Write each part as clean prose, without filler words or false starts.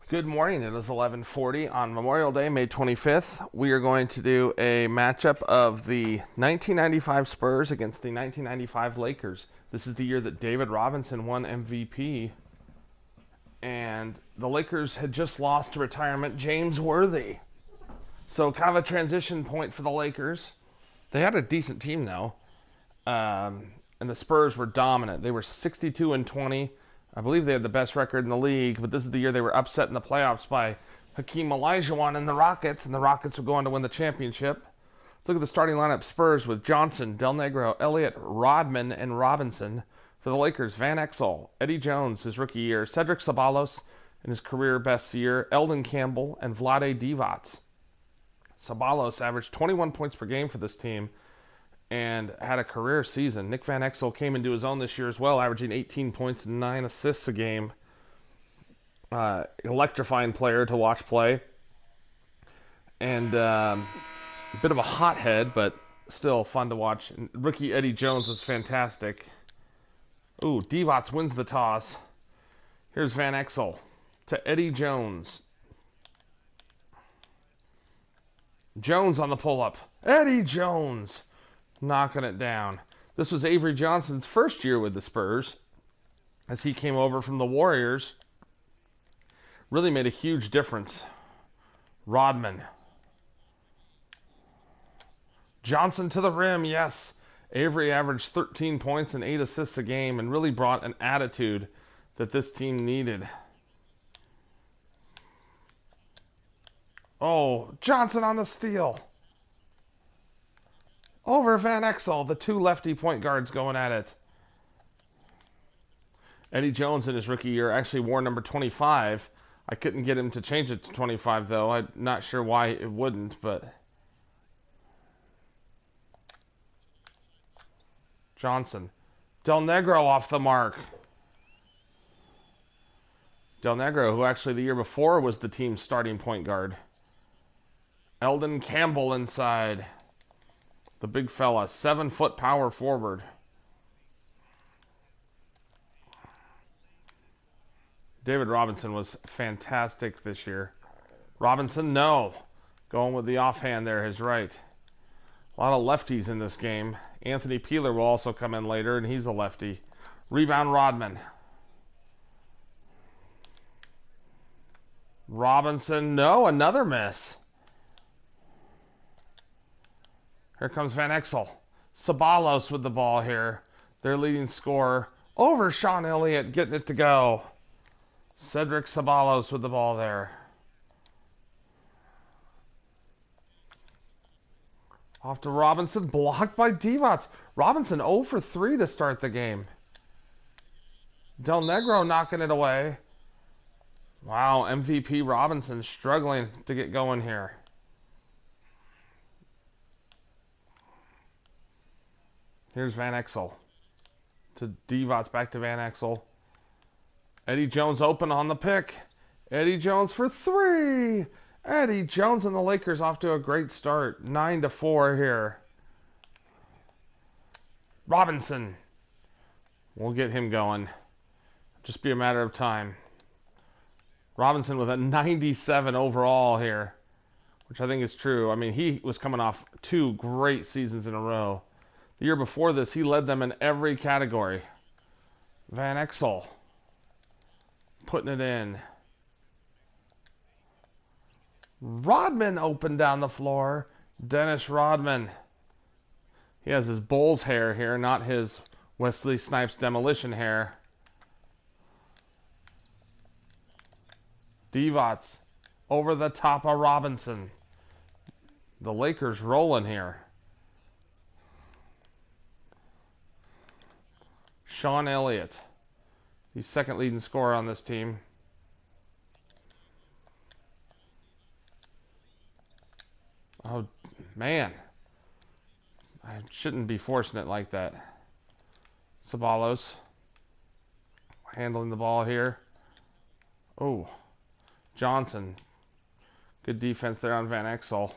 Good morning. It is 11:40 on Memorial Day, May 25th. We are going to do a matchup of the 1995 Spurs against the 1995 Lakers. This is the year that David Robinson won MVP, and the Lakers had just lost to retirement James Worthy. So kind of a transition point for the Lakers. They had a decent team though, and the Spurs were dominant. They were 62 and 20. I believe they had the best record in the league, but this is the year they were upset in the playoffs by Hakeem Olajuwon and the Rockets were going to win the championship. Let's look at the starting lineup. Spurs with Johnson, Del Negro, Elliott, Rodman, and Robinson. For the Lakers, Van Exel, Eddie Jones, his rookie year, Cedric Ceballos in his career best year, Eldon Campbell, and Vlade Divac. Ceballos averaged 21 points per game for this team and had a career season. Nick Van Exel came into his own this year as well, averaging 18 points and 9 assists a game. Electrifying player to watch play. And a bit of a hothead, but still fun to watch. And rookie Eddie Jones was fantastic. Ooh, Divac wins the toss. Here's Van Exel to Eddie Jones. Jones on the pull-up. Eddie Jones knocking it down. This was Avery Johnson's first year with the Spurs as he came over from the Warriors. Really made a huge difference. Rodman. Johnson to the rim, yes. Avery averaged 13 points and 8 assists a game and really brought an attitude that this team needed. Oh, Johnson on the steal. Over Van Exel, the two lefty point guards going at it. Eddie Jones in his rookie year actually wore number 25. I couldn't get him to change it to 25 though. I'm not sure why it wouldn't, but Johnson. Del Negro off the mark. Del Negro, who actually the year before was the team's starting point guard. Eldon Campbell inside. The big fella, 7-foot power forward. David Robinson was fantastic this year. Robinson, no. Going with the offhand there, his right. A lot of lefties in this game. Anthony Peeler will also come in later, and he's a lefty. Rebound Rodman. Robinson, no, another miss. Here comes Van Exel. Ceballos with the ball here. Their leading scorer. Over Sean Elliott, getting it to go. Cedric Ceballos with the ball there. Off to Robinson. Blocked by Divac. Robinson 0 for 3 to start the game. Del Negro knocking it away. Wow, MVP Robinson struggling to get going here. Here's Van Exel. To Divac, back to Van Exel. Eddie Jones open on the pick. Eddie Jones for 3. Eddie Jones and the Lakers off to a great start. 9-4 here. Robinson. We'll get him going. Just be a matter of time. Robinson with a 97 overall here, which I think is true. I mean, he was coming off 2 great seasons in a row. The year before this, he led them in every category. Van Exel putting it in. Rodman open down the floor. Dennis Rodman. He has his Bulls hair here, not his Wesley Snipes demolition hair. Divac over the top of Robinson. The Lakers rolling here. Sean Elliott. He's second leading scorer on this team. Oh, man. I shouldn't be forcing it like that. Ceballos. Handling the ball here. Oh. Johnson. Good defense there on Van Exel.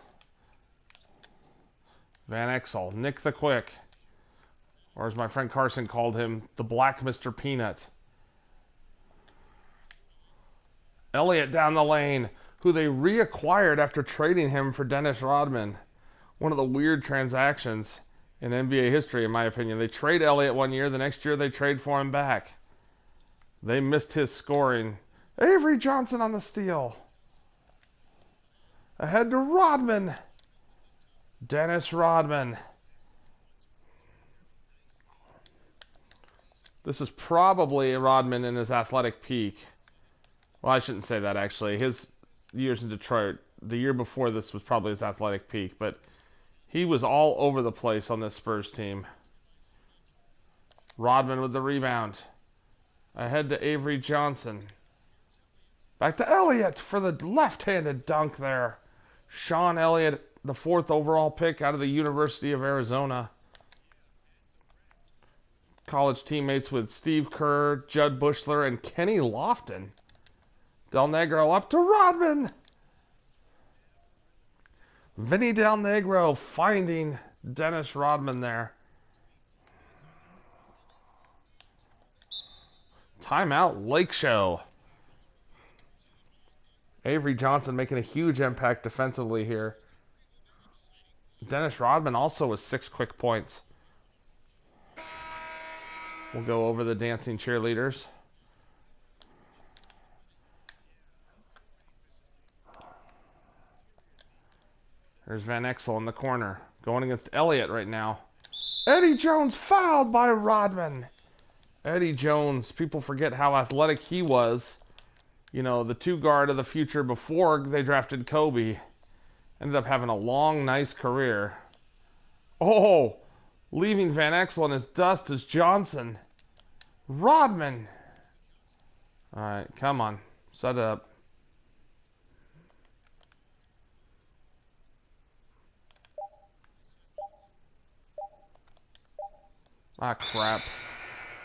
Van Exel. Nick the Quick. Or as my friend Carson called him, the Black Mr. Peanut. Elliott down the lane, who they reacquired after trading him for Dennis Rodman. One of the weird transactions in NBA history, in my opinion. They trade Elliott one year, the next year they trade for him back. They missed his scoring. Avery Johnson on the steal. Ahead to Rodman. Dennis Rodman. This is probably Rodman in his athletic peak. Well, I shouldn't say that, actually. His years in Detroit, the year before this was probably his athletic peak, but he was all over the place on this Spurs team. Rodman with the rebound. Ahead to Avery Johnson. Back to Elliott for the left-handed dunk there. Sean Elliott, the 4th overall pick out of the University of Arizona. College teammates with Steve Kerr, Judd Bushler, and Kenny Lofton. Del Negro up to Rodman. Vinny Del Negro finding Dennis Rodman there. Timeout, Lake Show. Avery Johnson making a huge impact defensively here. Dennis Rodman also with 6 quick points. We'll go over the dancing cheerleaders. There's Van Exel in the corner, going against Elliott right now. Eddie Jones fouled by Rodman. Eddie Jones, people forget how athletic he was. You know, the 2 guard of the future before they drafted Kobe. Ended up having a long, nice career. Oh, leaving Van Exel in his dust is Johnson. Rodman. All right, come on, set it up. Ah, crap.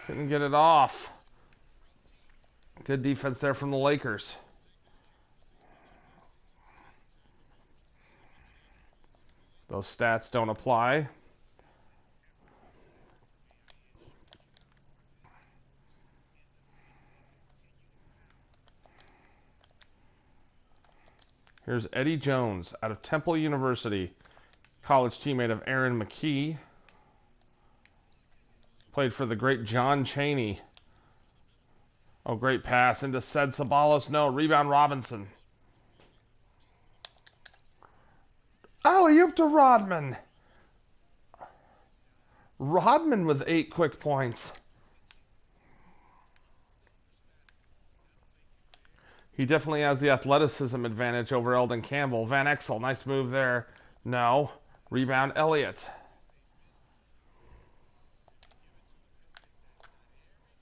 Couldn't get it off. Good defense there from the Lakers. Those stats don't apply. Here's Eddie Jones out of Temple University. College teammate of Aaron McKee. Played for the great John Chaney. Oh, great pass into Ced Ceballos. No, rebound Robinson. Alley-oop to Rodman. Rodman with 8 quick points. He definitely has the athleticism advantage over Eldon Campbell. Van Exel, nice move there. No. Rebound Elliott.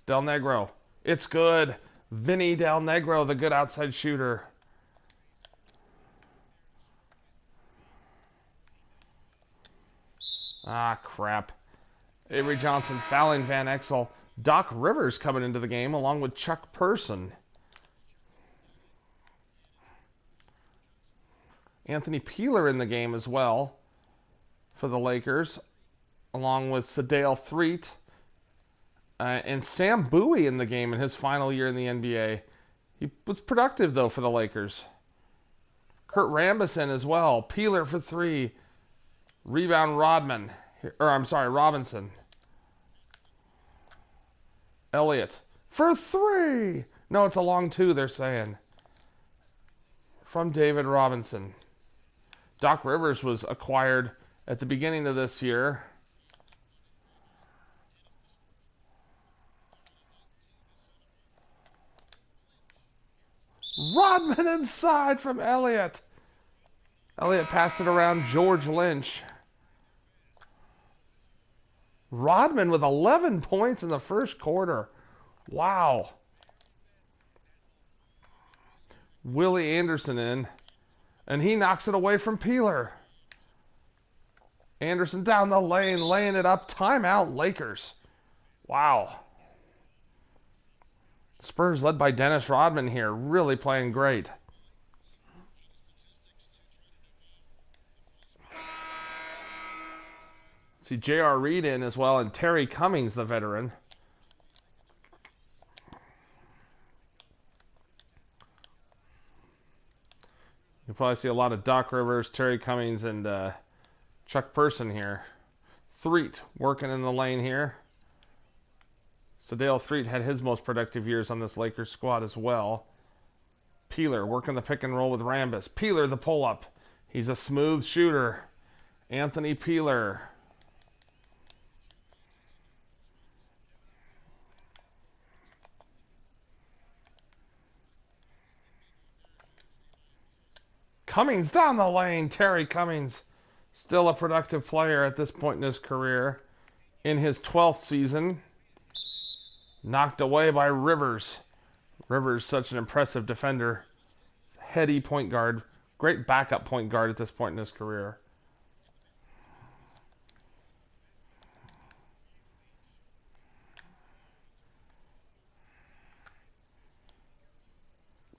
Del Negro. It's good. Vinny Del Negro, the good outside shooter. Ah, crap. Avery Johnson fouling Van Exel. Doc Rivers coming into the game along with Chuck Person. Anthony Peeler in the game as well for the Lakers, along with Sedale Threet. And Sam Bowie in the game in his final year in the NBA. He was productive, though, for the Lakers. Kurt Rambison as well. Peeler for 3. Rebound Rodman. Robinson. Elliott for 3. No, it's a long 2, they're saying. From David Robinson. Doc Rivers was acquired at the beginning of this year. Rodman inside from Elliott. Elliott passed it around George Lynch. Rodman with 11 points in the first quarter. Wow. Willie Anderson in. And he knocks it away from Peeler. Anderson down the lane, laying it up. Timeout, Lakers. Wow. Spurs led by Dennis Rodman here, really playing great. See J.R. Reed in as well, and Terry Cummings, the veteran. You'll probably see a lot of Doc Rivers, Terry Cummings, and Chuck Person here. Threet working in the lane here. Sedale Threet had his most productive years on this Lakers squad as well. Peeler working the pick and roll with Rambis. Peeler the pull-up. He's a smooth shooter. Anthony Peeler. Cummings down the lane. Terry Cummings, still a productive player at this point in his career. In his 12th season. Knocked away by Rivers. Rivers, such an impressive defender. Heady point guard. Great backup point guard at this point in his career.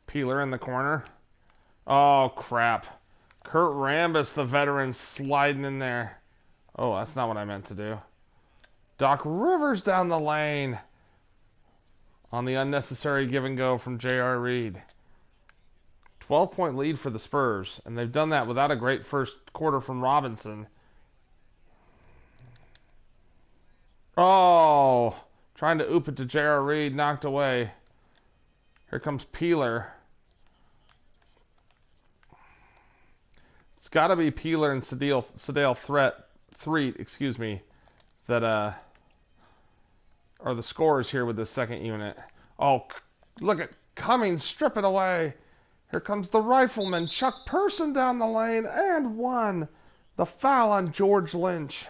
Peeler in the corner. Oh, crap. Kurt Rambis, the veteran, sliding in there. Oh, that's not what I meant to do. Doc Rivers down the lane. On the unnecessary give and go from J.R. Reed. 12-point lead for the Spurs, and they've done that without a great first quarter from Robinson. Oh, trying to oop it to J.R. Reed, knocked away. Here comes Peeler. It's got to be Peeler and Sedale Threet, that are the scorers here with the second unit. Oh, look at Cummings strip it away. Here comes the rifleman, Chuck Person down the lane, and one. The foul on George Lynch.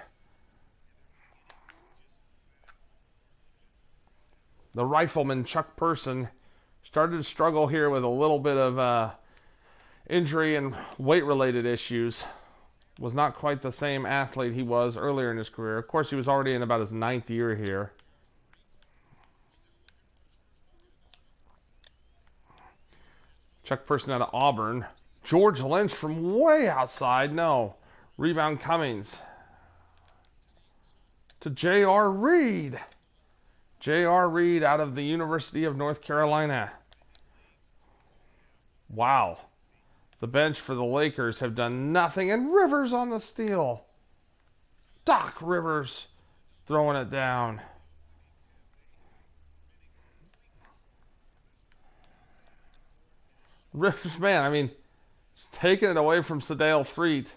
The rifleman, Chuck Person, started to struggle here with a little bit of injury and weight-related issues. Was not quite the same athlete he was earlier in his career. Of course, he was already in about his 9th year here. Chuck Person out of Auburn. George Lynch from way outside. No. Rebound Cummings. To J.R. Reed. J.R. Reed out of the University of North Carolina. Wow. The bench for the Lakers have done nothing. And Rivers on the steal. Doc Rivers throwing it down. Rivers, man, I mean, just taking it away from Sedale Threet.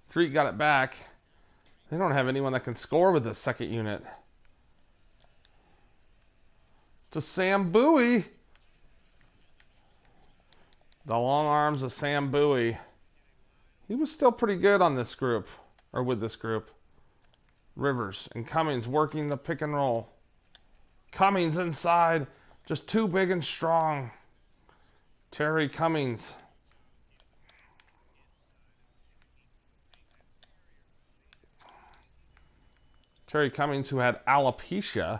Threet got it back. They don't have anyone that can score with this second unit. To Sam Bowie. The long arms of Sam Bowie. He was still pretty good on this group, or with this group. Rivers and Cummings working the pick and roll. Cummings inside, just too big and strong. Terry Cummings. Terry Cummings, who had alopecia,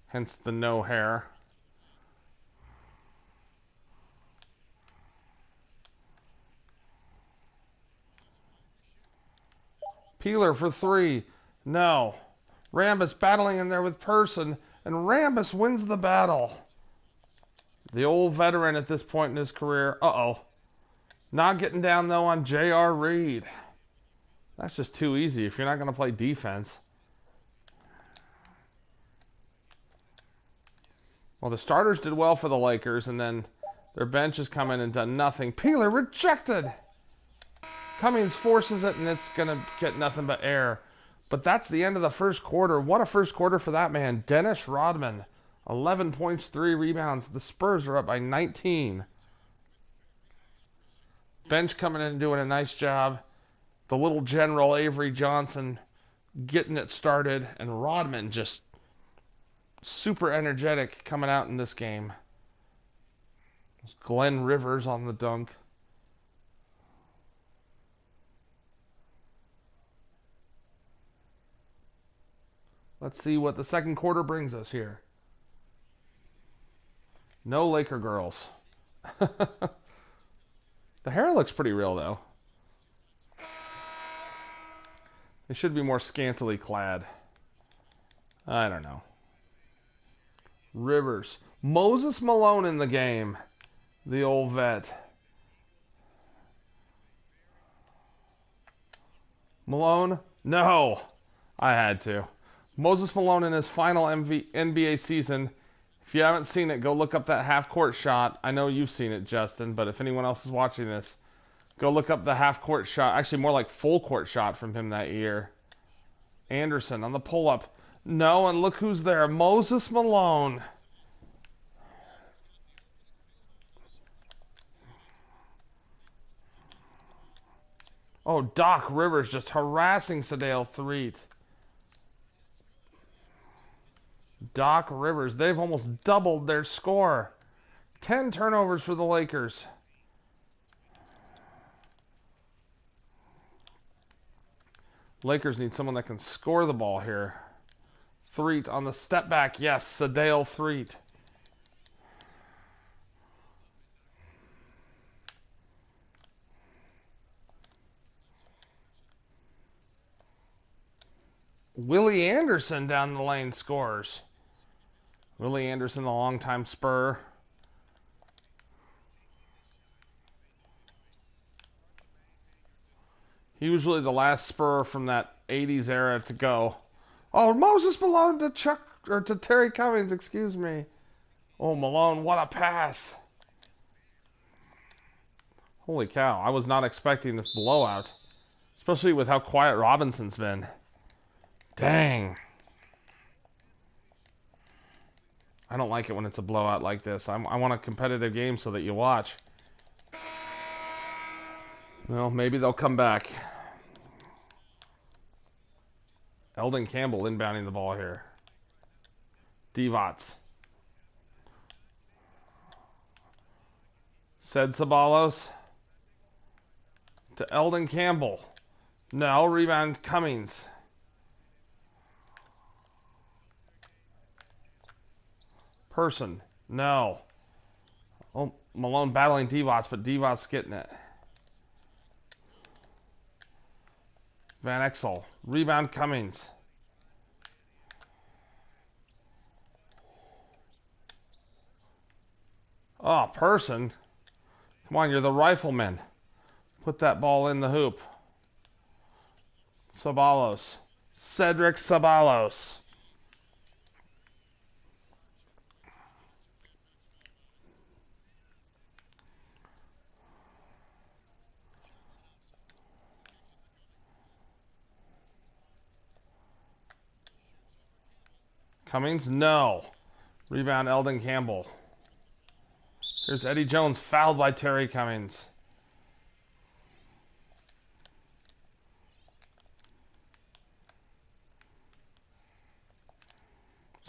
hence the no hair. Peeler for three. No. Rambis battling in there with Person, and Rambis wins the battle. The old veteran at this point in his career. Uh-oh. Not getting down, though, on J.R. Reed. That's just too easy if you're not going to play defense. Well, the starters did well for the Lakers, and then their bench has come in and done nothing. Peeler rejected. Cummings forces it, and it's going to get nothing but air. But that's the end of the first quarter. What a first quarter for that man. Dennis Rodman. 11 points, 3 rebounds. The Spurs are up by 19. Bench coming in and doing a nice job. The little general Avery Johnson getting it started. And Rodman just super energetic coming out in this game. Glenn Rivers on the dunk. Let's see what the second quarter brings us here. No Laker girls. The hair looks pretty real, though. They should be more scantily clad. I don't know. Rivers. Moses Malone in the game. The old vet. Malone? No. I had to. Moses Malone in his final NBA season. If you haven't seen it, go look up that half-court shot. I know you've seen it, Justin, but if anyone else is watching this, go look up the half-court shot. Actually, more like full-court shot from him that year. Anderson on the pull-up. No, and look who's there. Moses Malone. Oh, Doc Rivers just harassing Sedale Threet. Doc Rivers, they've almost doubled their score. 10 turnovers for the Lakers. Lakers need someone that can score the ball here. Threet on the step back. Yes, Sedale Threet. Willie Anderson down the lane scores. Willie Anderson, the longtime Spur. He was really the last Spur from that 80s era to go. Oh, Moses Malone to Terry Cummings, excuse me. Oh, Malone, what a pass. Holy cow, I was not expecting this blowout. Especially with how quiet Robinson's been. Dang. I don't like it when it's a blowout like this. I want a competitive game so that you watch. Well, maybe they'll come back. Eldon Campbell inbounding the ball here. Divac. Said Ceballos. To Eldon Campbell. No, rebound Cummings. Person. No. Oh, Malone battling Divac, but Divac's getting it. Van Exel. Rebound Cummings. Oh, Person. Come on, you're the rifleman. Put that ball in the hoop. Ceballos. Cedric Ceballos. Cummings? No. Rebound Eldon Campbell. Here's Eddie Jones fouled by Terry Cummings.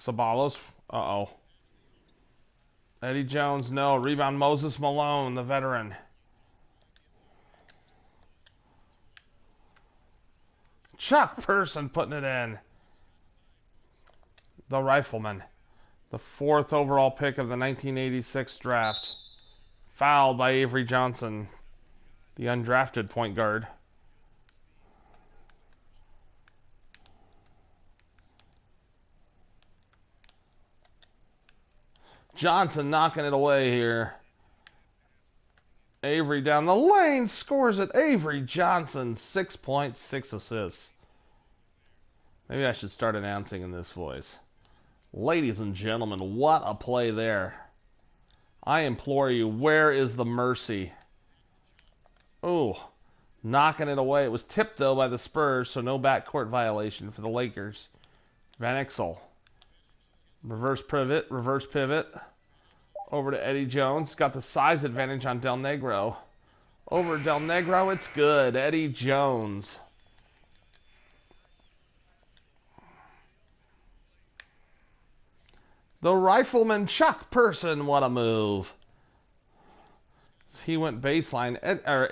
Ceballos. Uh-oh. Eddie Jones, no. Rebound Moses Malone, the veteran. Chuck Person putting it in. The rifleman. The 4th overall pick of the 1986 draft. Fouled by Avery Johnson, the undrafted point guard. Johnson knocking it away here. Avery down the lane scores it. Avery Johnson, 6.6 assists. Maybe I should start announcing in this voice. Ladies and gentlemen, what a play there. I implore you, where is the mercy? Oh, knocking it away. It was tipped, though, by the Spurs, so no backcourt violation for the Lakers. Van Exel. Reverse pivot. Over to Eddie Jones. Got the size advantage on Del Negro. Over Del Negro, it's good. Eddie Jones. The rifleman Chuck Person, what a move. He went baseline.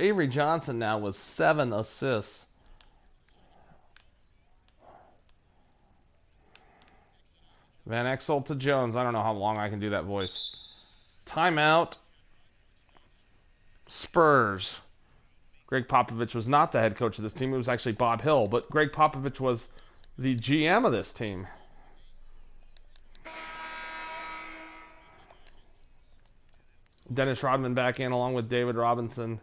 Avery Johnson now with 7 assists. Van Exel to Jones. I don't know how long I can do that voice. Timeout. Spurs. Greg Popovich was not the head coach of this team. It was actually Bob Hill, but Greg Popovich was the GM of this team. Dennis Rodman back in along with David Robinson.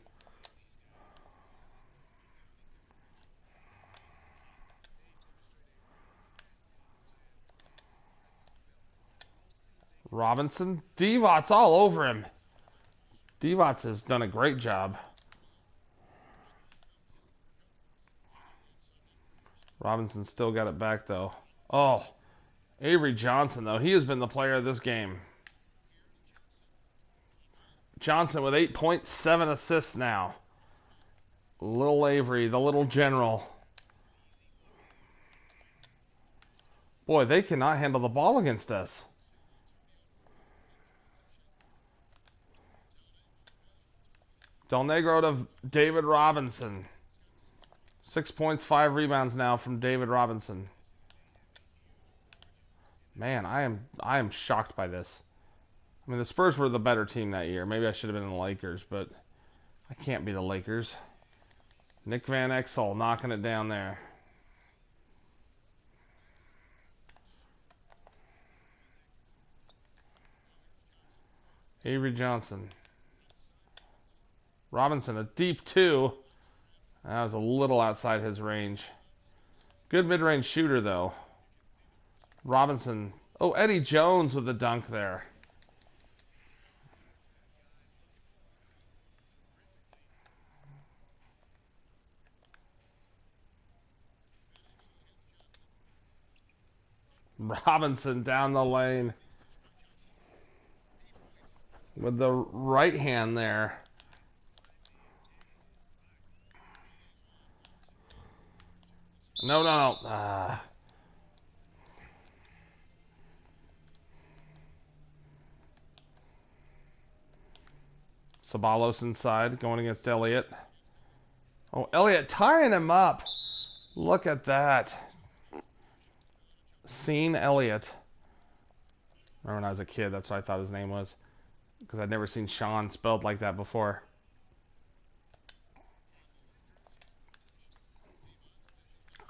Robinson. Divot's all over him. Divac has done a great job. Robinson still got it back, though. Oh, Avery Johnson, though. He has been the player of this game. Johnson with 8.7 assists now. Little Avery, the little general. Boy, they cannot handle the ball against us. Del Negro to David Robinson. 6 points, 5 rebounds now from David Robinson. Man, I am shocked by this. I mean, the Spurs were the better team that year. Maybe I should have been the Lakers, but I can't be the Lakers. Nick Van Exel knocking it down there. Avery Johnson. Robinson, a deep 2. That was a little outside his range. Good mid-range shooter, though. Robinson. Oh, Eddie Jones with the dunk there. Robinson down the lane. With the right hand there. No. Ceballos inside, going against Elliott. Oh, Elliott tying him up. Look at that. Seen Elliott. Remember when I was a kid, that's what I thought his name was. Because I'd never seen Sean spelled like that before.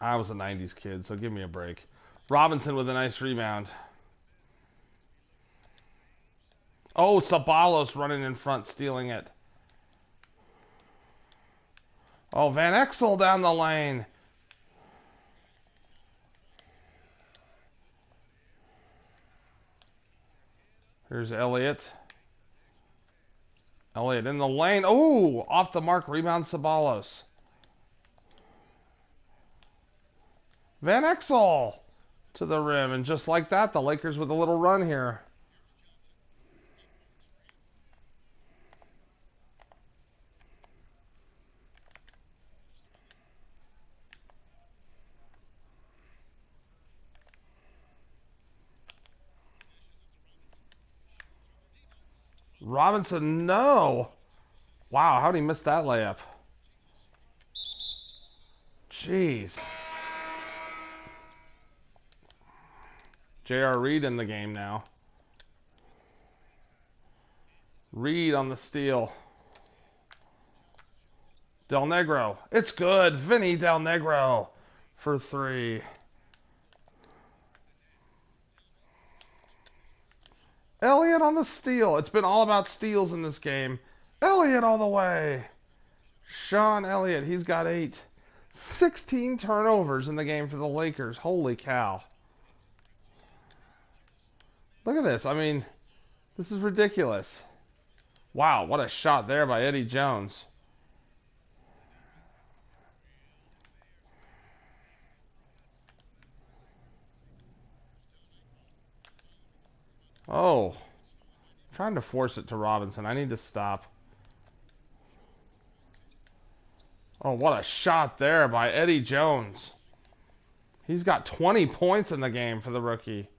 I was a 90s kid, so give me a break. Robinson with a nice rebound. Oh, Ceballos running in front, stealing it. Oh, Van Exel down the lane. Here's Elliott. Elliott in the lane. Oh, off the mark, rebound Ceballos. Van Exel to the rim, and just like that, the Lakers with a little run here. Robinson, no. Wow, how'd he miss that layup? Jeez. J.R. Reed in the game now. Reed on the steal. Del Negro. It's good. Vinny Del Negro for 3. Elliott on the steal. It's been all about steals in this game. Elliott all the way. Sean Elliott, he's got 8. 16 turnovers in the game for the Lakers. Holy cow. Look at this. I mean, this is ridiculous. Wow, what a shot there by Eddie Jones. Oh, trying to force it to Robinson. I need to stop. Oh, what a shot there by Eddie Jones. He's got 20 points in the game for the rookie.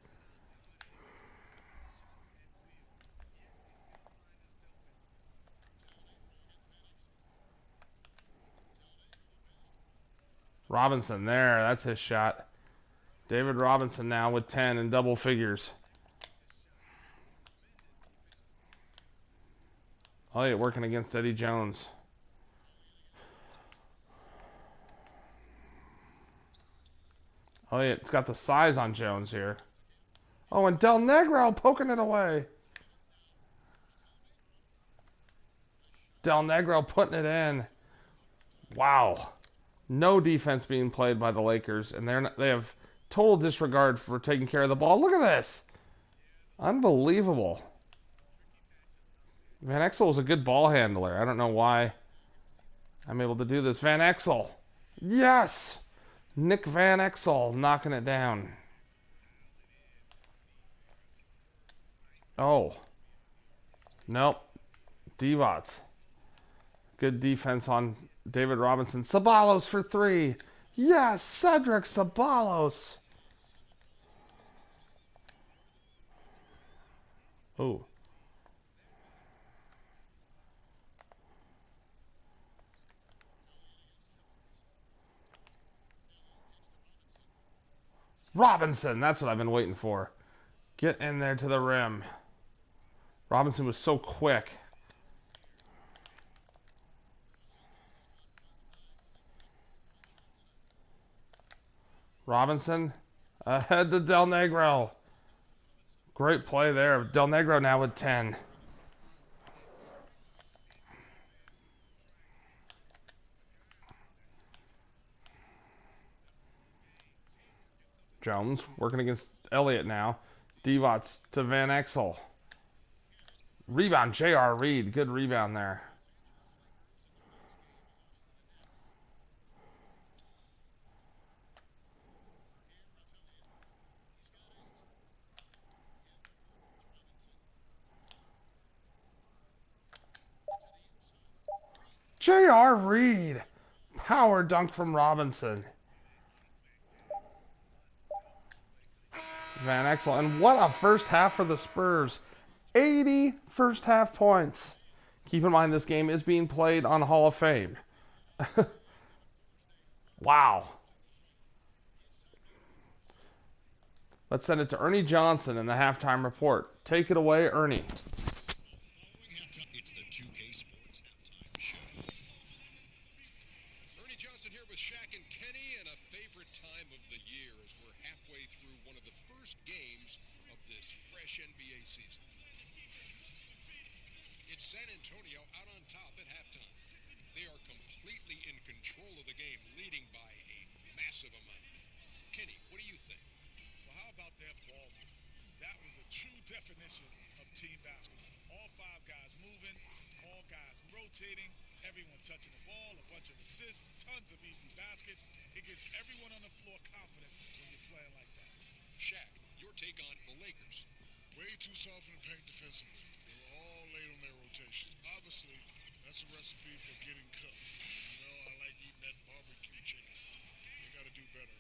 Robinson there. That's his shot. David Robinson now with 10 in double figures. Elliott working against Eddie Jones. Elliott's got the size on Jones here. Oh, and Del Negro poking it away. Del Negro putting it in. Wow. No defense being played by the Lakers, and they have total disregard for taking care of the ball. Look at this. Unbelievable. Van Exel was a good ball handler. I don't know why I'm able to do this. Van Exel. Yes! Nick Van Exel knocking it down. Oh. Nope. Divac. Good defense on David Robinson. Ceballos for 3. Yes! Cedric Ceballos. Oh. Robinson, that's what I've been waiting for. Get in there to the rim. Robinson was so quick. Robinson ahead to Del Negro. Great play there. Del Negro now with 10. Jones working against Elliott now. Divac to Van Exel. Rebound, J.R. Reed. Good rebound there. J.R. Reed. Power dunk from Robinson. Van Exel. And what a first half for the Spurs. 80 first half points. Keep in mind this game is being played on Hall of Fame. Wow. Let's send it to Ernie Johnson in the halftime report. Take it away, Ernie. It's the 2K Sports halftime show. Ernie Johnson here with Shaq and Kenny, and a favorite time of the year as we're halfway through one of the first games of this fresh NBA season. It's San Antonio out on top at halftime. They are completely in control of the game, leading by a massive amount. Kenny, what do you think? Well, how about that ball? That was a true definition of team basketball. All 5 guys moving, all guys rotating, everyone touching the ball, a bunch of assists, tons of easy baskets. It gives everyone on the floor confidence when you're playing like that. Shaq, your take on the Lakers. Way too soft in the paint defensively. They were all late on their rotations. Obviously, that's a recipe for getting cooked. You know, I like eating that barbecue chicken. They got to do better.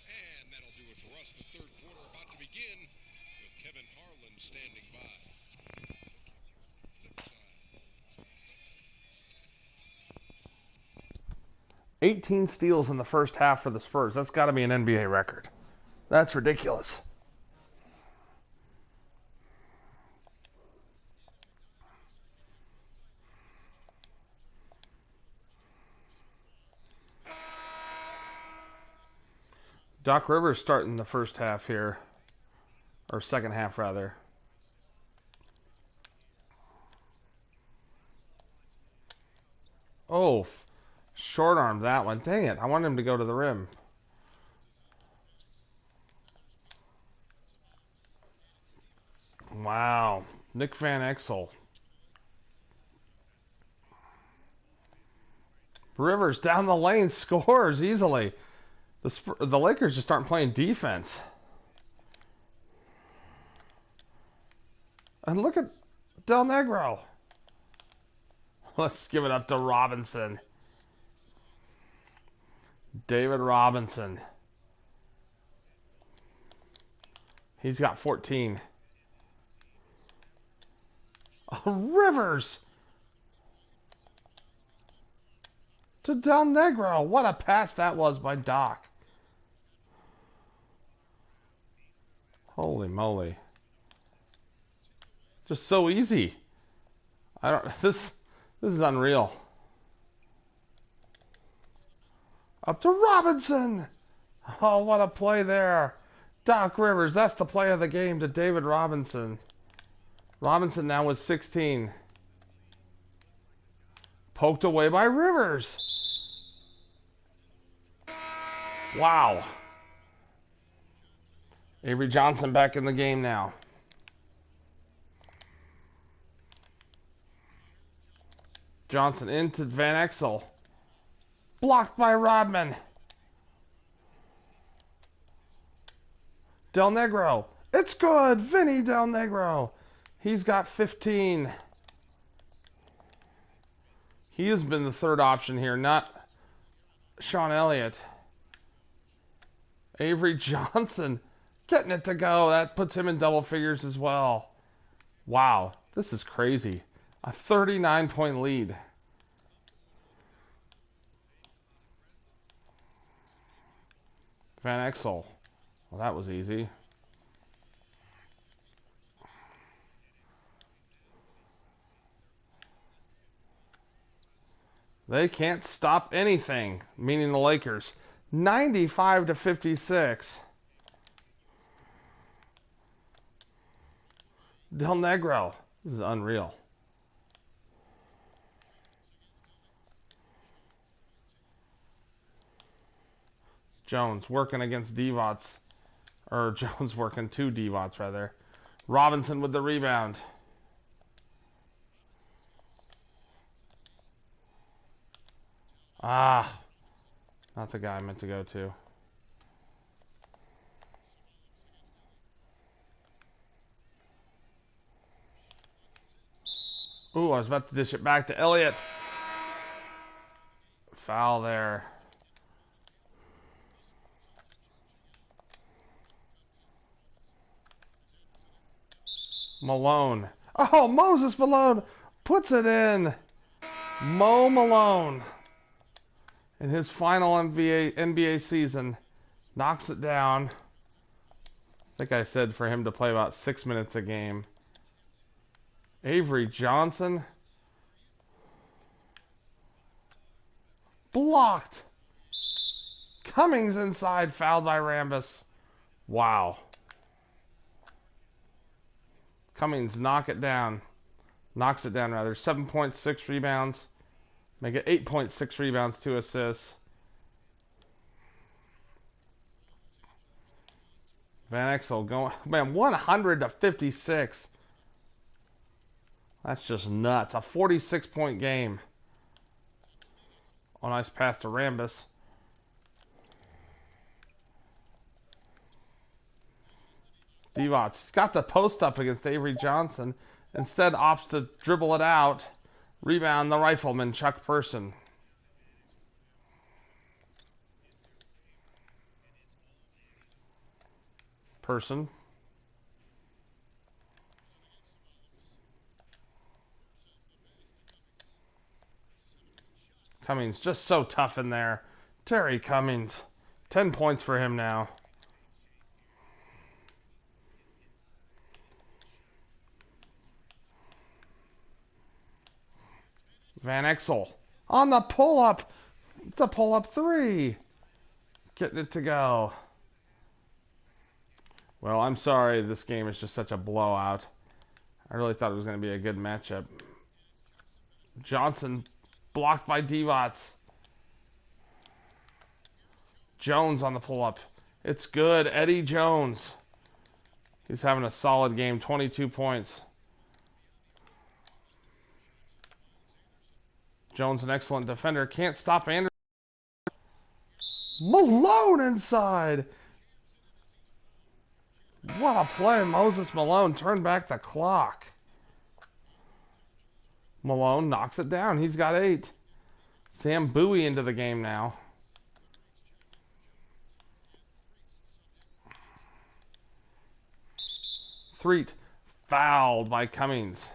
And that'll do it for us. The third quarter about to begin with Kevin Harlan standing by. Flip side. 18 steals in the first half for the Spurs. That's got to be an NBA record. That's ridiculous. Doc Rivers starting the first half here. Or second half, rather. Oh, short arm that one. Dang it. I wanted him to go to the rim. Wow. Nick Van Exel. Rivers down the lane scores easily. The Lakers just aren't playing defense. And look at Del Negro. Let's give it up to Robinson. David Robinson. He's got 14. Oh, Rivers. To Del Negro. What a pass that was by Doc. Holy moly. Just so easy. This is unreal. Up to Robinson. Oh, what a play there. Doc Rivers, that's the play of the game to David Robinson. Robinson now with 16. Poked away by Rivers. Wow. Avery Johnson back in the game now. Johnson into Van Exel. Blocked by Rodman. Del Negro. It's good. Vinny Del Negro. He's got 15. He has been the third option here, not Sean Elliott. Avery Johnson getting it to go. That puts him in double figures as well. Wow, this is crazy. A 39-point lead. Van Exel. Well, that was easy. They can't stop anything, meaning the Lakers. 95-56. Del Negro. This is unreal. Jones working against Divac. Or Jones working two Divac, rather. Robinson with the rebound. Ah, not the guy I meant to go to. Ooh, I was about to dish it back to Elliott. Foul there. Malone. Oh, Moses Malone puts it in. Mo Malone, in his final NBA season, knocks it down. I think I said for him to play about 6 minutes a game. Avery Johnson. Blocked. Cummings inside, fouled by Rambis. Wow. Cummings knocks it down, rather. 7.6 rebounds. Make it 8.6 rebounds, 2 assists. Van Exel going, man, 100-56. That's just nuts. A 46-point game. Oh, nice pass to Rambis. Divac. He's got the post up against Avery Johnson. Instead opts to dribble it out. Rebound the rifleman, Chuck Person. Person. Cummings just so tough in there. Terry Cummings. 10 points for him now. Van Exel on the pull-up. It's a pull-up three. Getting it to go. Well, I'm sorry this game is just such a blowout. I really thought it was going to be a good matchup. Johnson blocked by Divac. Jones on the pull-up. It's good. Eddie Jones. He's having a solid game. 22 points. Jones, an excellent defender. Can't stop Anderson. Malone inside. What a play. Moses Malone turned back the clock. Malone knocks it down. He's got 8. Sam Bowie into the game now. Threet fouled by Cummings.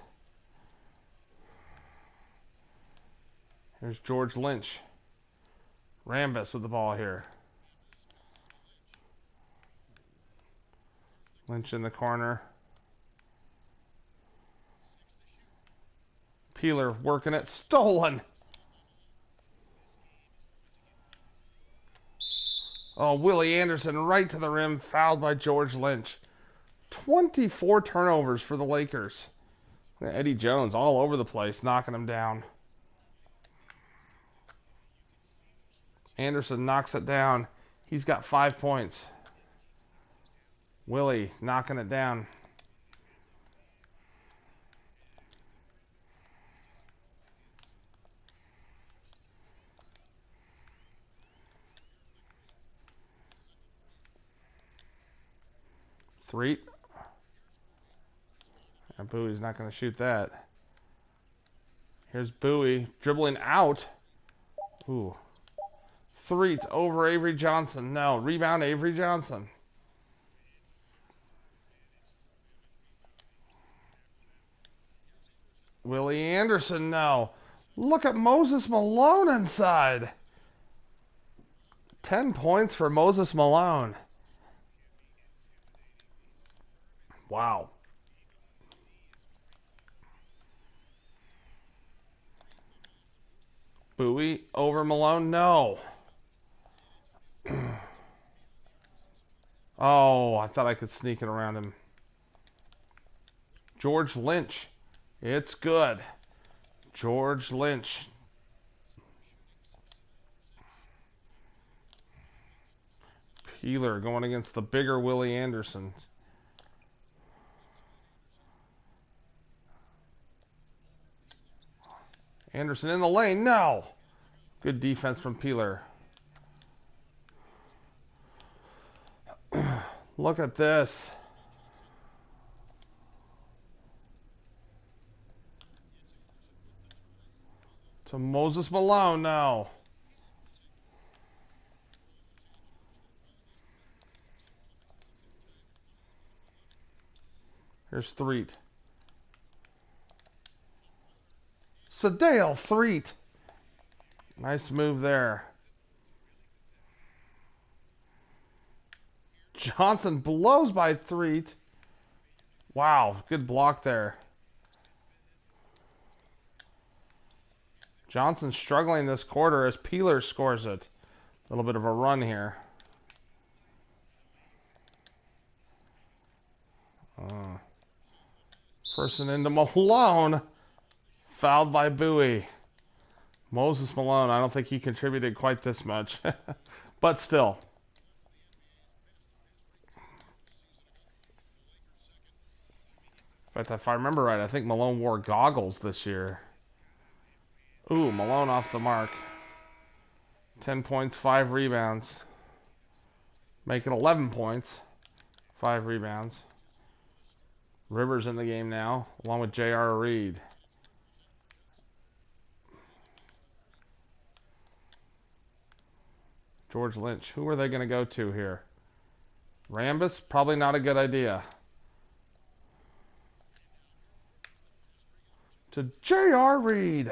Here's George Lynch. Rambis with the ball here. Lynch in the corner. Peeler working it. Stolen. Oh, Willie Anderson right to the rim. Fouled by George Lynch. 24 turnovers for the Lakers. Eddie Jones all over the place, knocking him down. Anderson knocks it down. He's got 5 points. Willie knocking it down. Three. And Bowie's not going to shoot that. Here's Bowie dribbling out. Ooh. Three over Avery Johnson. No. Rebound Avery Johnson. Willie Anderson. No. Look at Moses Malone inside. 10 points for Moses Malone. Wow. Bowie over Malone. No. Oh, I thought I could sneak it around him. George Lynch. It's good. George Lynch. Peeler going against the bigger Willie Anderson. Anderson in the lane. No. Good defense from Peeler. Look at this. To Moses Malone now. Here's Threet. Sadale Threet. Nice move there. Johnson blows by Threet. Wow, good block there. Johnson struggling this quarter as Peeler scores it. A little bit of a run here. Person into Malone. Fouled by Bowie. Moses Malone, I don't think he contributed quite this much. But still. In fact, if I remember right, I think Malone wore goggles this year. Ooh, Malone off the mark. 10 points, 5 rebounds. Make it 11 points, 5 rebounds. Rivers in the game now, along with J.R. Reed. George Lynch. Who are they going to go to here? Rambus? Probably not a good idea. To J.R. Reed.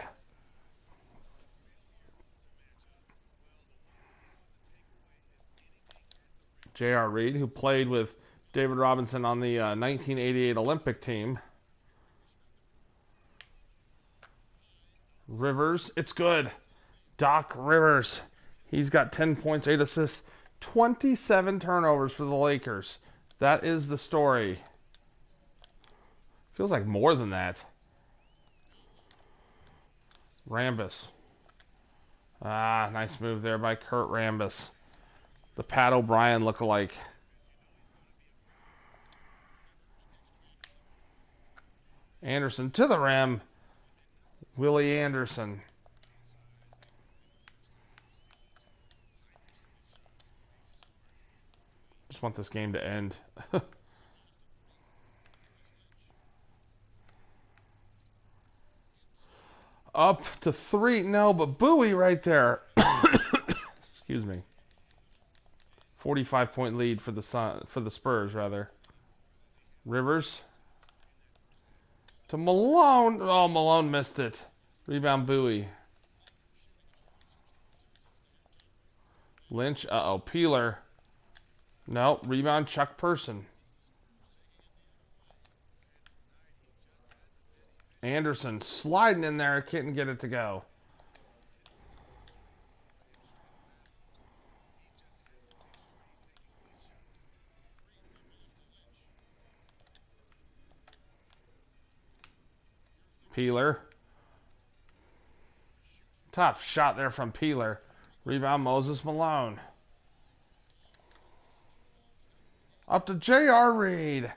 J.R. Reed, who played with David Robinson on the 1988 Olympic team. Rivers. It's good. Doc Rivers. He's got 10 points, 8 assists, 27 turnovers for the Lakers. That is the story. Feels like more than that. Rambus. Ah, nice move there by Kurt Rambus. The Pat O'Brien lookalike. Anderson to the rim. Willie Anderson. Just want this game to end. Up to 3. No, but Bowie right there. Excuse me. 45-point lead for the Spurs, rather. Rivers. To Malone. Oh, Malone missed it. Rebound Bowie. Lynch. Uh-oh. Peeler. No. Rebound Chuck Person. Anderson sliding in there. Couldn't get it to go. Peeler. Tough shot there from Peeler. Rebound Moses Malone. Up to J.R. Reed.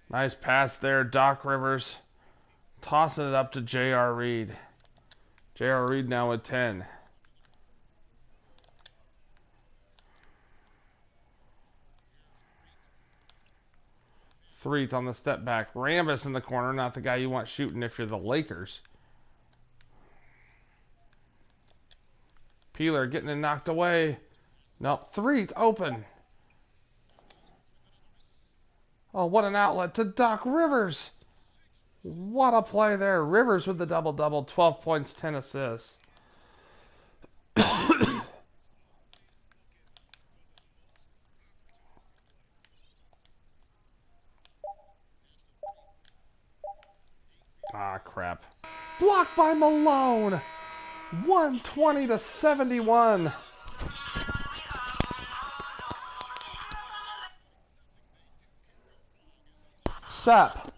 Nice pass there, Doc Rivers. Tossing it up to J.R. Reed. J.R. Reed now with 10. Threet on the step back. Rambis in the corner, not the guy you want shooting if you're the Lakers. Peeler getting it knocked away. Nope, Threet open. Oh, what an outlet to Doc Rivers. What a play there. Rivers with the double-double, 12 points, 10 assists. Ah, crap. Blocked by Malone. 120 to 71. Sap.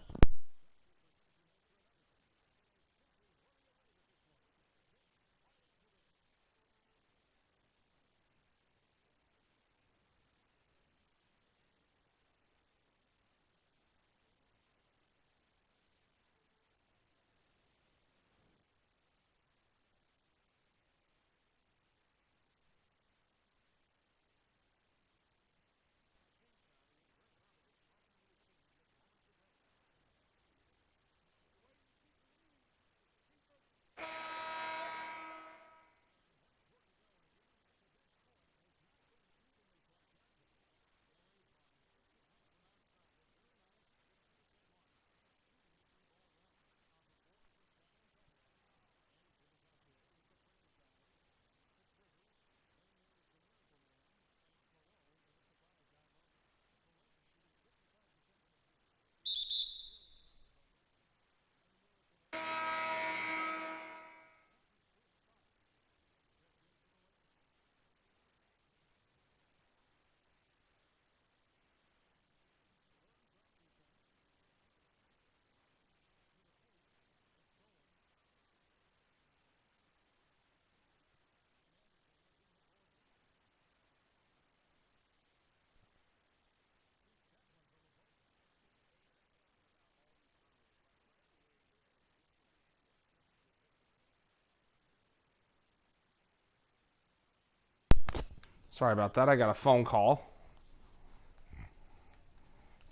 Sorry about that. I got a phone call.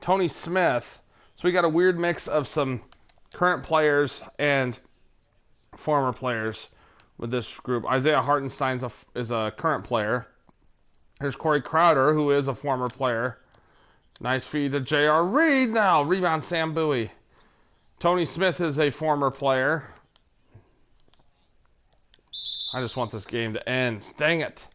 Tony Smith. So we got a weird mix of some current players and former players with this group. Isaiah Hartenstein is a current player. Here's Corey Crowder, who is a former player. Nice feed to J.R. Reed now. Rebound Sam Bowie. Tony Smith is a former player. I just want this game to end. Dang it.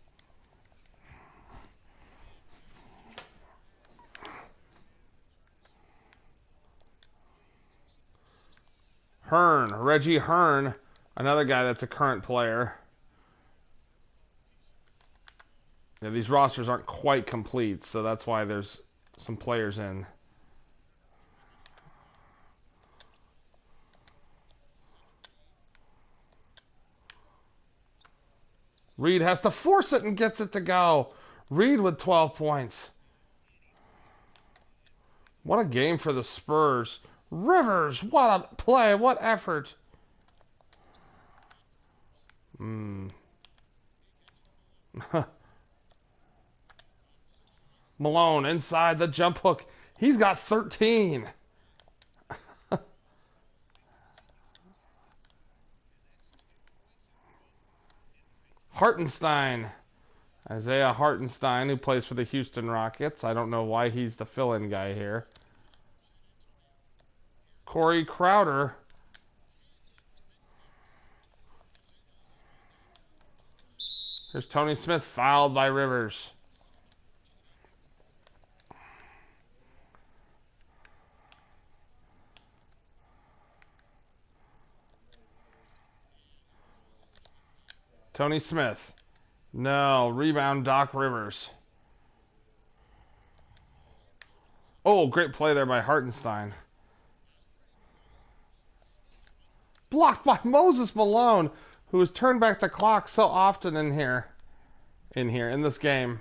Reggie Hearn, another guy that's a current player. Yeah, these rosters aren't quite complete, so that's why there's some players in. Reed has to force it and gets it to go. Reed with 12 points. What a game for the Spurs. Rivers, what a play, what effort. Malone inside the jump hook. He's got 13. Hartenstein. Isaiah Hartenstein, who plays for the Houston Rockets. I don't know why he's the fill-in guy here. Corey Crowder. Here's Tony Smith, fouled by Rivers. Tony Smith. No, rebound Doc Rivers. Oh, great play there by Hartenstein. Blocked by Moses Malone, who has turned back the clock so often in this game.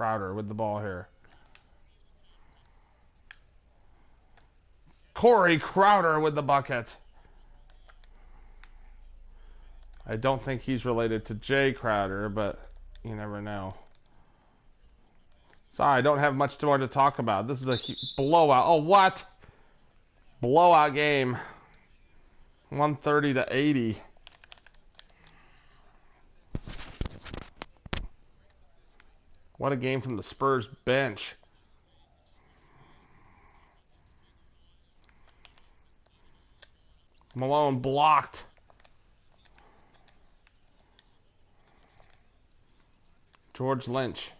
Crowder with the ball here. Corey Crowder with the bucket. I don't think he's related to Jay Crowder, but you never know. Sorry, I don't have much more to talk about. This is a blowout. Oh, what? Blowout game. 130 to 80. What a game from the Spurs bench. Malone blocked. George Lynch.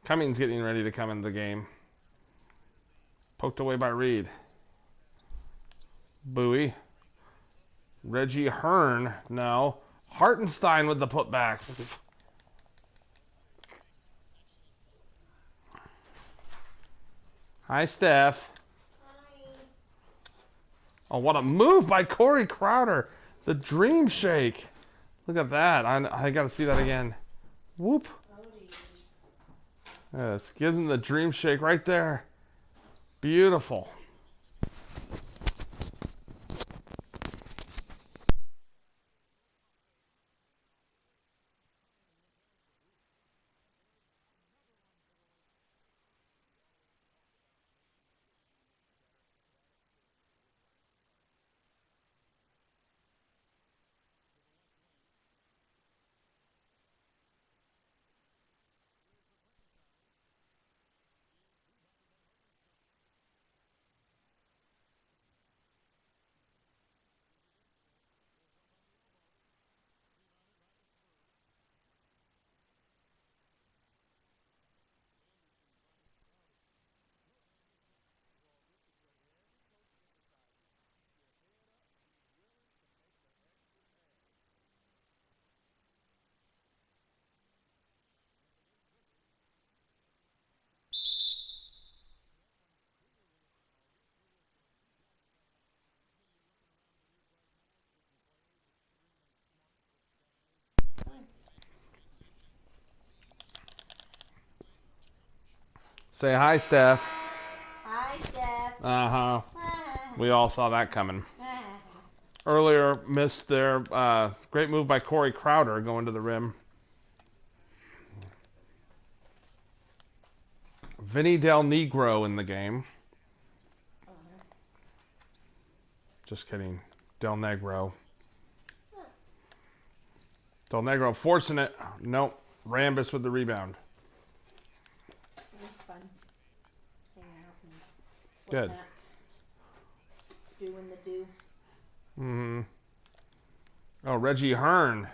Cummings getting ready to come into the game. Poked away by Reed. Bowie. Reggie Hearn. No. Hartenstein with the putback. Hi, Steph. Hi. Oh, what a move by Corey Crowder. The dream shake. Look at that. I got to see that again. Whoop. Yes, give him the dream shake right there. Beautiful. Say hi, Steph. Hi, Steph. Uh-huh. We all saw that coming. Earlier, missed their great move by Corey Crowder going to the rim. Vinny Del Negro in the game. Just kidding. Del Negro. Del Negro forcing it. Nope. Rambus with the rebound. It was fun. Hanging out and Good. whatnot. Doing the do. Mm-hmm. Oh, Reggie Hearn.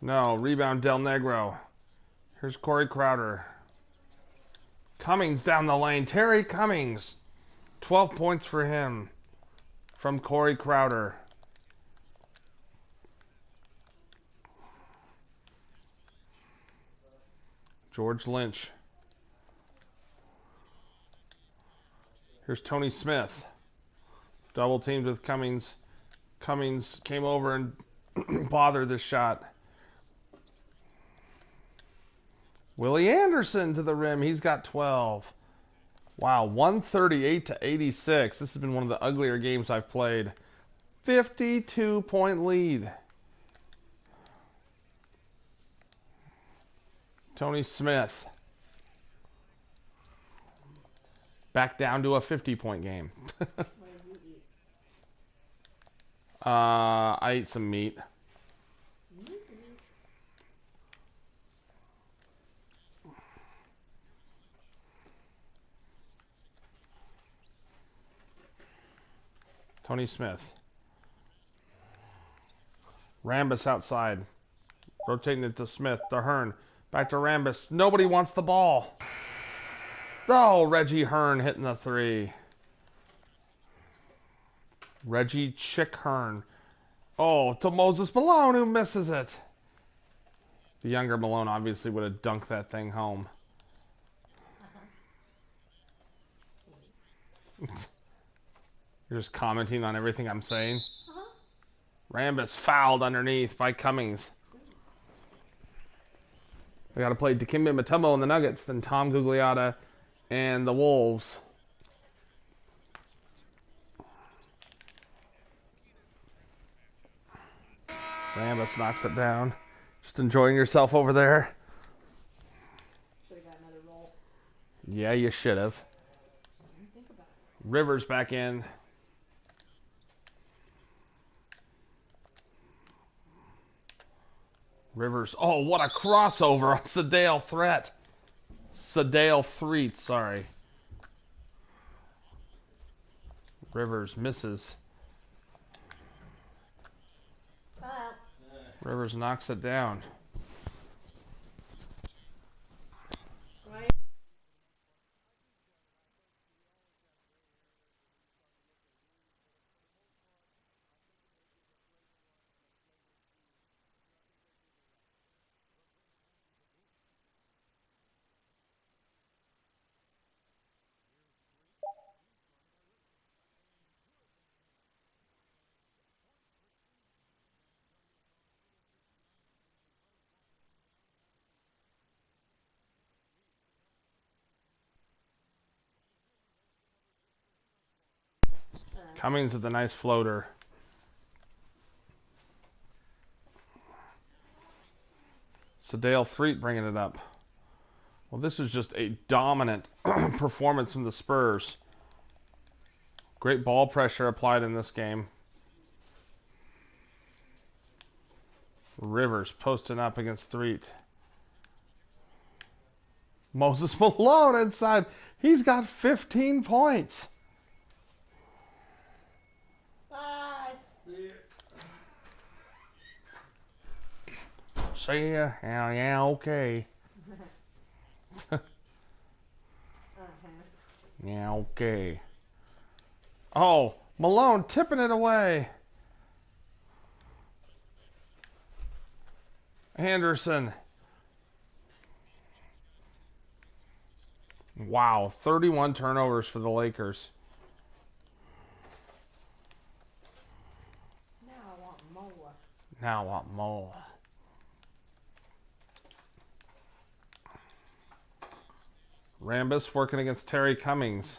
No, rebound Del Negro. Here's Corey Crowder. Cummings down the lane. Terry Cummings. 12 points for him from Corey Crowder. George Lynch. Here's Tony Smith. Double teamed with Cummings. Cummings came over and bothered this shot. Willie Anderson to the rim. He's got 12. Wow, 138 to 86. This has been one of the uglier games I've played. 52-point lead. Tony Smith. Back down to a 50-point game. What did you eat? I ate some meat. Tony Smith. Rambus outside. Rotating it to Smith. To Hearn. Back to Rambus. Nobody wants the ball. Oh, Reggie Hearn hitting the three. Reggie Chick Hearn. Oh, to Moses Malone who misses it. The younger Malone obviously would have dunked that thing home. You're just commenting on everything I'm saying. Rambus fouled underneath by Cummings. We got to play Dikembe Mutombo and the Nuggets, then Tom Gugliotta and the Wolves. Rambus knocks it down. Just enjoying yourself over there. Should have got another roll. Yeah, you should have. Didn't think about it. Rivers back in. Rivers. Oh, what a crossover on Sedale Threat. Sedale Threat, sorry. Rivers misses. Well, Rivers knocks it down. right. Cummings with a nice floater. Sedale Threat bringing it up. Well, this was just a dominant performance from the Spurs. Great ball pressure applied in this game. Rivers posting up against Threat. Moses Malone inside. He's got 15 points. 5. See ya. Yeah, okay. Yeah, okay. Oh, Malone tipping it away. Anderson. Wow, 31 turnovers for the Lakers. Now I want more. Now I want more. Rambus working against Terry Cummings.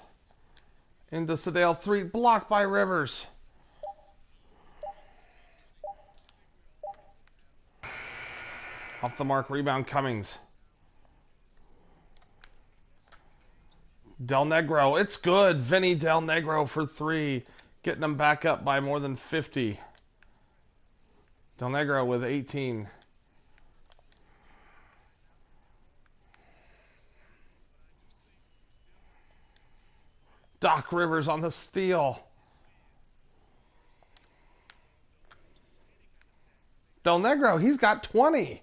Into Sedale Threat, blocked by Rivers. Off the mark, rebound Cummings. Del Negro, it's good. Vinny Del Negro for 3. Getting them back up by more than 50. Del Negro with 18. Doc Rivers on the steal. Del Negro, he's got 20.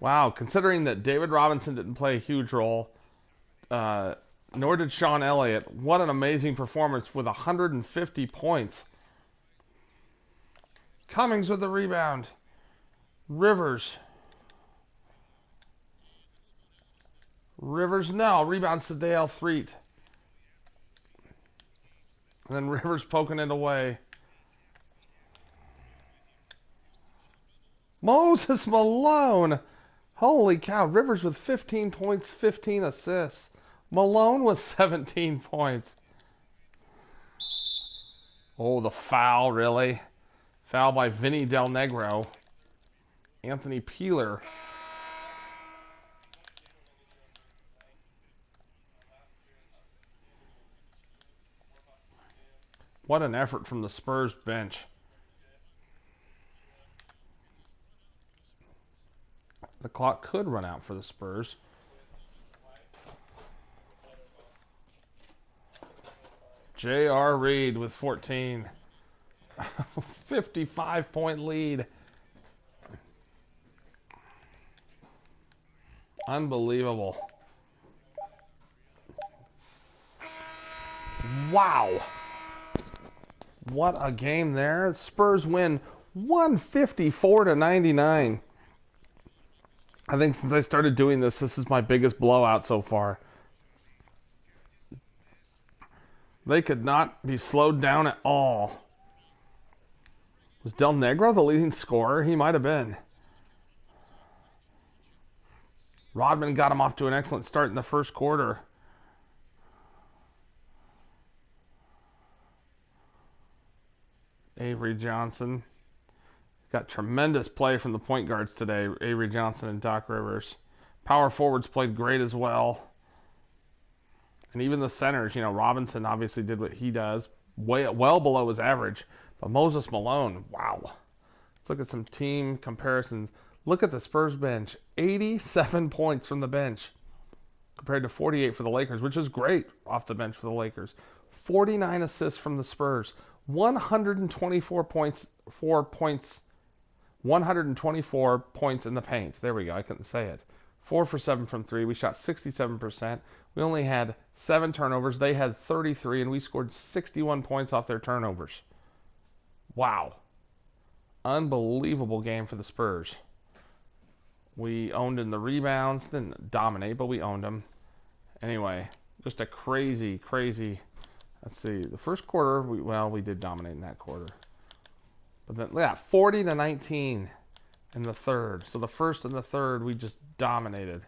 Wow, considering that David Robinson didn't play a huge role, nor did Sean Elliott. What an amazing performance with 150 points. Cummings with the rebound. Rivers. Rivers, no. Rebound Sedale Threat. And then Rivers poking it away. Moses Malone. Holy cow. Rivers with 15 points, 15 assists. Malone with 17 points. Oh, the foul, really? Foul by Vinny Del Negro. Anthony Peeler. What an effort from the Spurs bench. The clock could run out for the Spurs. J.R. Reed with 14. 55-point lead. Unbelievable. Wow. What a game there. Spurs win 154-99. I think since I started doing this, this is my biggest blowout so far. They could not be slowed down at all. Was Del Negro the leading scorer? He might have been. Rodman got him off to an excellent start in the first quarter. Avery Johnson. Got tremendous play from the point guards today, Avery Johnson and Doc Rivers. Power forwards played great as well. And even the centers, Robinson obviously did what he does, well below his average. But Moses Malone, wow. Let's look at some team comparisons. Look at the Spurs bench. 87 points from the bench compared to 48 for the Lakers, which is great off the bench for the Lakers. 49 assists from the Spurs. 124 points, 124 points in the paint. There we go. I couldn't say it. 4 for 7 from 3. We shot 67%. We only had 7 turnovers. They had 33, and we scored 61 points off their turnovers. Wow. Unbelievable game for the Spurs. We owned in the rebounds. Didn't dominate, but we owned them. Anyway, just a crazy. Let's see. The first quarter, we did dominate in that quarter. But then, 40-19 in the third. So the first and the third, we just dominated.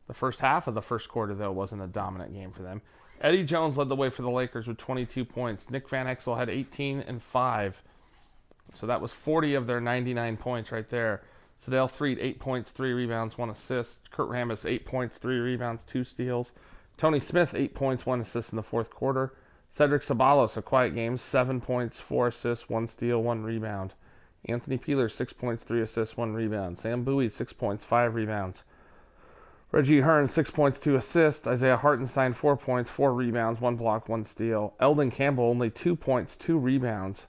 The first half of the first quarter, though, wasn't a dominant game for them. Eddie Jones led the way for the Lakers with 22 points. Nick Van Exel had 18 and 5. So that was 40 of their 99 points right there. Sadell Threet, 8 points, 3 rebounds, 1 assist. Kurt Rambis, 8 points, 3 rebounds, 2 steals. Tony Smith, 8 points, 1 assist in the fourth quarter. Cedric Ceballos, a quiet game, 7 points, 4 assists, 1 steal, 1 rebound. Anthony Peeler, 6 points, 3 assists, 1 rebound. Sam Bowie, 6 points, 5 rebounds. Reggie Hearn, 6 points, 2 assists. Isaiah Hartenstein, 4 points, 4 rebounds, 1 block, 1 steal. Eldon Campbell, only 2 points, 2 rebounds.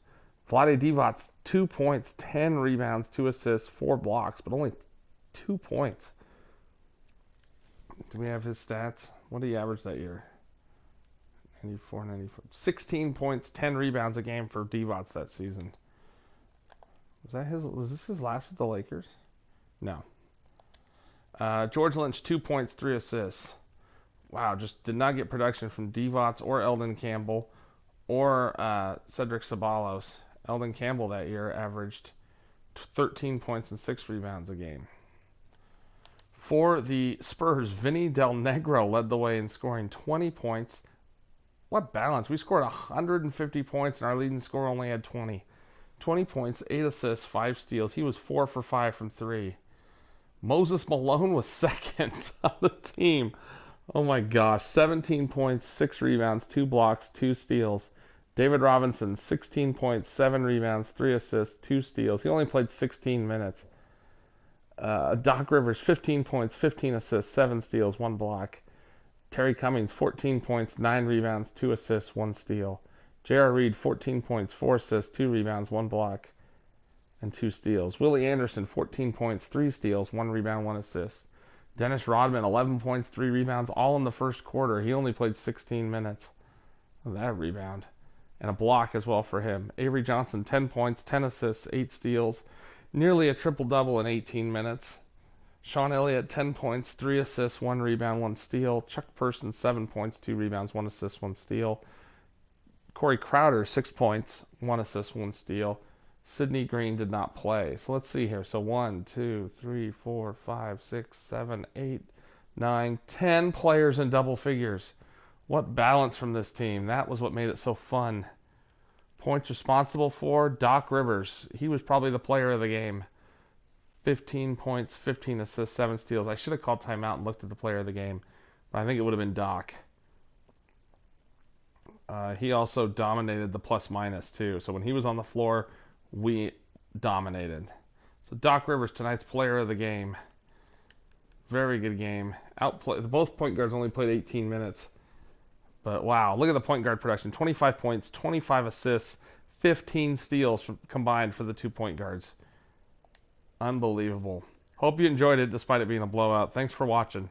Vlade Divac, 2 points, 10 rebounds, 2 assists, 4 blocks, but only 2 points. Do we have his stats? What did he average that year? 94, 94. 16 points, 10 rebounds a game for Divac that season. Was this his last with the Lakers? No. George Lynch, 2 points, 3 assists. Wow, just did not get production from Divac or Eldon Campbell or Cedric Ceballos. Eldon Campbell that year averaged 13 points and 6 rebounds a game. For the Spurs, Vinny Del Negro led the way in scoring 20 points. What balance? We scored 150 points and our leading scorer only had 20. 20 points, 8 assists, 5 steals. He was 4 for 5 from 3. Moses Malone was second on the team. Oh my gosh. 17 points, 6 rebounds, 2 blocks, 2 steals. David Robinson, 16 points, 7 rebounds, 3 assists, 2 steals. He only played 16 minutes. Doc Rivers, 15 points, 15 assists, 7 steals, 1 block. Terry Cummings, 14 points, 9 rebounds, 2 assists, 1 steal. J.R. Reed, 14 points, 4 assists, 2 rebounds, 1 block, and 2 steals. Willie Anderson, 14 points, 3 steals, 1 rebound, 1 assist. Dennis Rodman, 11 points, 3 rebounds, all in the first quarter. He only played 16 minutes. That rebound. And a block as well for him. Avery Johnson, 10 points, 10 assists, 8 steals. Nearly a triple-double in 18 minutes. Sean Elliott, 10 points, 3 assists, 1 rebound, 1 steal. Chuck Person, 7 points, 2 rebounds, 1 assist, 1 steal. Corey Crowder, 6 points, 1 assist, 1 steal. Sidney Green did not play. So let's see here. So 1, 2, 3, 4, 5, 6, 7, 8, 9, 10 players in double figures. What balance from this team. That was what made it so fun. Points responsible for Doc Rivers. He was probably the player of the game. 15 points, 15 assists, 7 steals. I should have called timeout and looked at the player of the game, but I think it would have been Doc. He also dominated the plus-minus, too. So when he was on the floor, we dominated. So Doc Rivers, tonight's player of the game. Very good game. Both point guards only played 18 minutes. But wow, look at the point guard production. 25 points, 25 assists, 15 steals combined for the 2 point guards. Unbelievable. Hope you enjoyed it despite it being a blowout. Thanks for watching.